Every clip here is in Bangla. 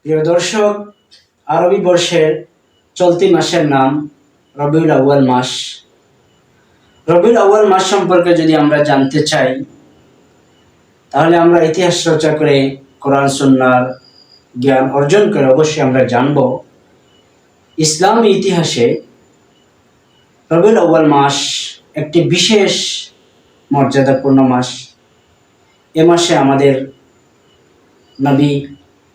প্রিয় দর্শক, আরবি বর্ষের চলতি মাসের নাম রবিউল আউয়াল মাস। রবিউল আউয়াল মাস সম্পর্কে যদি আমরা জানতে চাই, তাহলে আমরা ইতিহাস চর্চা করে কোরআন সুন্নাহর জ্ঞান অর্জন করে অবশ্যই আমরা জানব ইসলামী ইতিহাসে রবিউল আউয়াল মাস একটি বিশেষ মর্যাদাপূর্ণ মাস। এ মাসে আমাদের নবী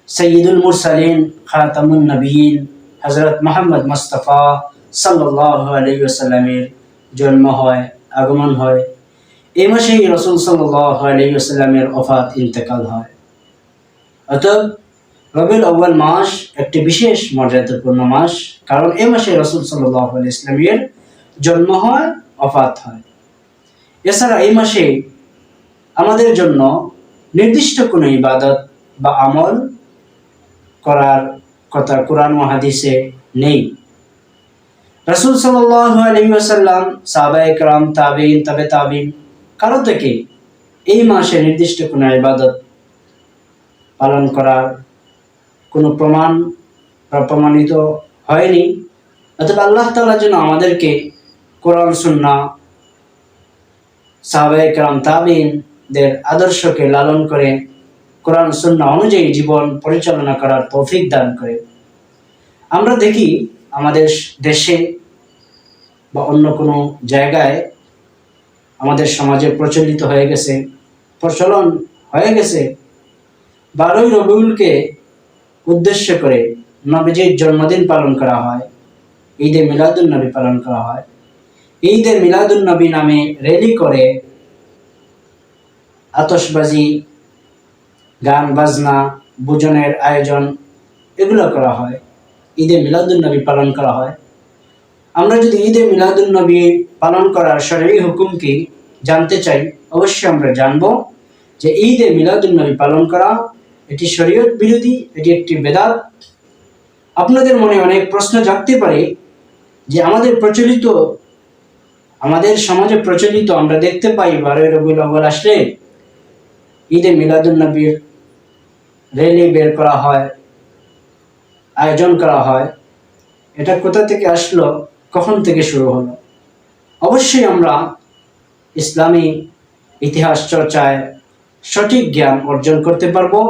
সৈয়দুল মুরসালিন খাতামুন নবীন হযরত মুহাম্মদ মুস্তাফা সাল্লাল্লাহু আলাইহি ওয়াসাল্লামের জন্ম হয়, আগমন হয়। এই মাসেই রাসূল সাল্লাল্লাহু আলাইহি ওয়াসাল্লামের ওফাত, ইন্তেকাল হয়। অতএব রবিউল আউয়াল মাস একটি বিশেষ মর্যাদাপূর্ণ মাস, কারণ এই মাসে রাসূল সাল্লাল্লাহু আলাইহি ওয়াসাল্লামের জন্ম হয়, ওফাত হয়। এছাড়া এই মাসে আমাদের জন্য নির্দিষ্ট কোনো ইবাদত বা আমল করার কথা কোরআন ও হাদিসে নেই। রাসূল সাল্লাল্লাহু আলাইহি ওয়াসাল্লাম, সাহাবায়ে কেরাম, তাবেঈন, তাবে তাবেঈন কারো থেকে এই মাসে নির্দিষ্ট কোনো ইবাদত পালন করার কোনো প্রমাণিত হয়নি। অতএব আল্লাহ তাআলা যেন আমাদেরকে কোরআন সুন্নাহ, সাহাবায়ে কেরাম, তাবেঈনদের আদর্শকে লালন করে কোরআন সুন্নাহ অনুযায়ী জীবন পরিচালনা করার তৌফিক দান করে। আমরা দেখি আমাদের দেশে বা অন্য কোনো জায়গায় আমাদের সমাজে প্রচলন হয়ে গেছে 12ই রবিউলকে উদ্দেশ্য করে নবীজির জন্মদিন পালন করা হয়, ঈদে মিলাদুন নবী পালন করা হয়। ঈদে মিলাদুন নবী নামে র্যালি করে আতশবাজি, গান বাজনা, ভোজনের আয়োজন এগুলো করা হয়, ঈদে মিলাদুন নবী পালন করা হয়। আমরা যদি ঈদে মিলাদুন নবী পালন করার শরঈ হুকুম কি জানতে চাই, অবশ্যই আমরা জানব যে ঈদে মিলাদুন নবী পালন করা এটি শরীয়ত বিরোধী, এটি একটি বেদাত। আপনাদের মনে অনেক প্রশ্ন জাগতে পারে যে আমাদের সমাজে প্রচলিত আমরা দেখতে পাই 12ই রবিউল আউয়াল আসলে ঈদে মিলাদুন নবীর র্যালি বের করা হয়, আয়োজন করা হয়। এটা কোথা থেকে আসলো, কখন থেকে শুরু হলো? অবশ্যই আমরা ইসলামী ইতিহাস চর্চায় সঠিক জ্ঞান অর্জন করতে পারবো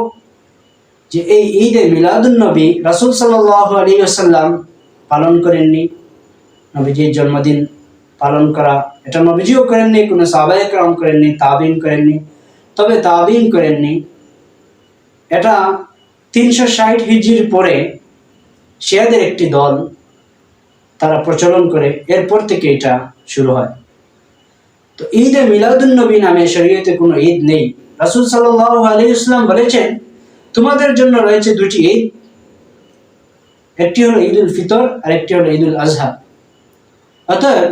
যে এই ঈদে মিলাদুন নবী রাসূল সাল্লাল্লাহু আলাইহি ওয়াসাল্লাম পালন করেননি। নবীজির জন্মদিন পালন করা এটা নবীজিও করেননি, কোনো সাহাবায়ে কেরাম করেননি, তাবেঈন করেননি। তবে তাবেঈন করেননি, এটা 360 হিজরির পরে শিয়াদের একটি দল তারা প্রচলন করে, এরপর থেকে এটা শুরু হয়। তো ঈদে মিলাদুন নবী নামে শরীয়তে কোনো ঈদ নেই। রাসূল সাল্লাল্লাহু আলাইহি ওয়াসাল্লাম বলেছেন, তোমাদের জন্য রয়েছে দুটি ঈদ, একটি হলো ঈদুল ফিতর আর একটি হলো ঈদুল আজহা। অতএব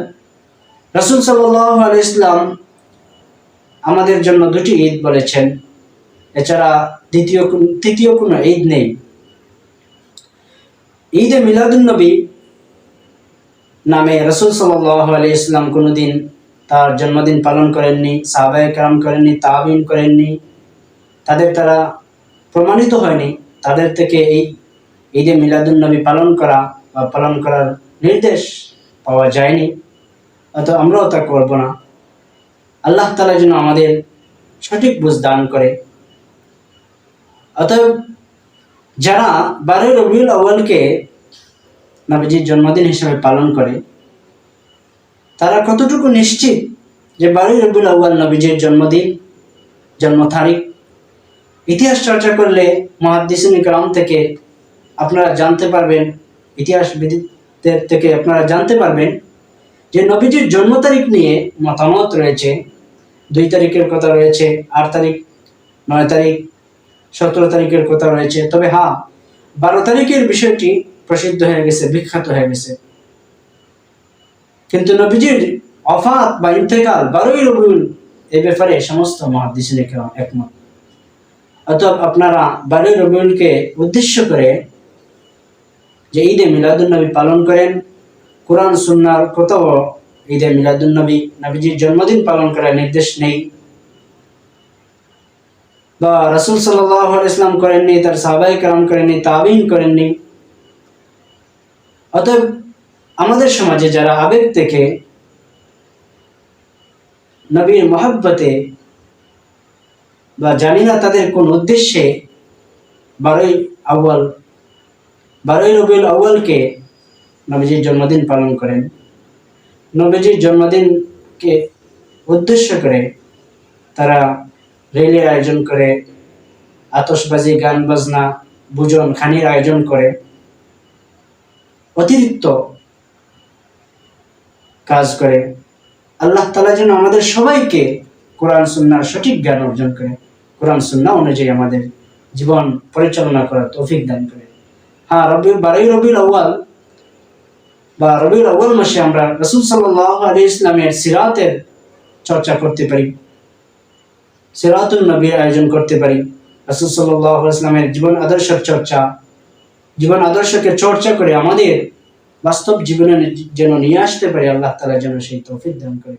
রাসূল সাল্লাল্লাহু আলাইহি ওয়াসাল্লাম আমাদের জন্য দুটি ঈদ বলেছেন, এছাড়া তৃতীয় কোনো ঈদ নেই। ঈদে মিলাদুন নবী নামে রাসূল সাল্লাল্লাহু আলাইহি ওয়াসাল্লাম কোনোদিন তার জন্মদিন পালন করেননি, সাহাবায়ে কেরাম করেননি, তাবেঈন করেননি, তাদের দ্বারা প্রমাণিত হয়নি, তাদের থেকে এই ঈদে মিলাদুন নবী পালন করার নির্দেশ পাওয়া যায়নি। অতএব আমরাও তা করব না। আল্লাহ তাআলা যেন আমাদের সঠিক বুঝ দান করে। অতএব যারা 12ই রবিউল আউয়ালকে নবীজির জন্মদিন হিসেবে পালন করে, তারা কতটুকু নিশ্চিত যে 12ই রবিউল আউয়াল নবীজির জন্ম তারিখ? ইতিহাস চর্চা করলে মুহাদ্দিসিনে কেরাম থেকে আপনারা জানতে পারবেন, ইতিহাসবিদদের থেকে আপনারা জানতে পারবেন যে নবীজির জন্ম তারিখ নিয়ে মতামত রয়েছে। 2 তারিখের কথা রয়েছে, 8 তারিখ, 9 তারিখ, 17 তারিখের কথা রয়েছে। তবে 12 তারিখের বিষয়টি প্রসিদ্ধ হয়ে গেছে, বিখ্যাত হয়ে গেছে। কিন্তু নবীজির ওফাত বা ইন্তেকাল 12ই রবিউল, এই ব্যাপারে সমস্ত মুহাদ্দিসিনে কেরাম একমত। অতএব আপনারা 12ই রবিউলকে উদ্দেশ্য করে যে ঈদে মিলাদুন নবী পালন করেন, কোরআন সুন্নাহর কোথাও ঈদে মিলাদুন নবী, নবীজির জন্মদিন পালন করার নির্দেশ নেই। বা রাসূল সাল্লাল্লাহু আলাইহি ওয়াসাল্লাম করেননি, তার সাহাবায়ে কেরাম করেননি, তাবিঈন করেননি। অতএব আমাদের সমাজে যারা আবেগ থেকে নবীর মহব্বতে বা জানি না তাদের কোন উদ্দেশ্যে 12ই রবিউল আউয়ালকে নবীজির জন্মদিন পালন করেন, নবীজির জন্মদিনকে উদ্দেশ্য করে তারা রেলের আয়োজন করে, আতশবাজি, গান বাজনা, ভোজন খানির আয়োজন করে, অতিরিক্ত কাজ করে। আল্লাহ তাআলা যেন আমাদের সবাইকে কোরআন সুন্নাহর সঠিক জ্ঞান অর্জন করে, কোরআন সুন্নাহ অনুযায়ী আমাদের জীবন পরিচালনা করার তৌফিক দান করে। হ্যাঁ, 12ই রবিউল আউয়াল বা রবিউল আউয়াল মাসে আমরা রাসূল সাল্লাল্লাহু আলাইহি ওয়াসাল্লামের সিরাতের চর্চা করতে পারি, সিরাতুন নবীর আয়োজন করতে পারি। রাসূল সাল্লাল্লাহু আলাইহি ওয়াসাল্লামের জীবন আদর্শকে চর্চা করে আমাদের বাস্তব জীবনে যেন নিয়ে আসতে পারি। আল্লাহ তাআলা যেন সেই তৌফিক দান করে।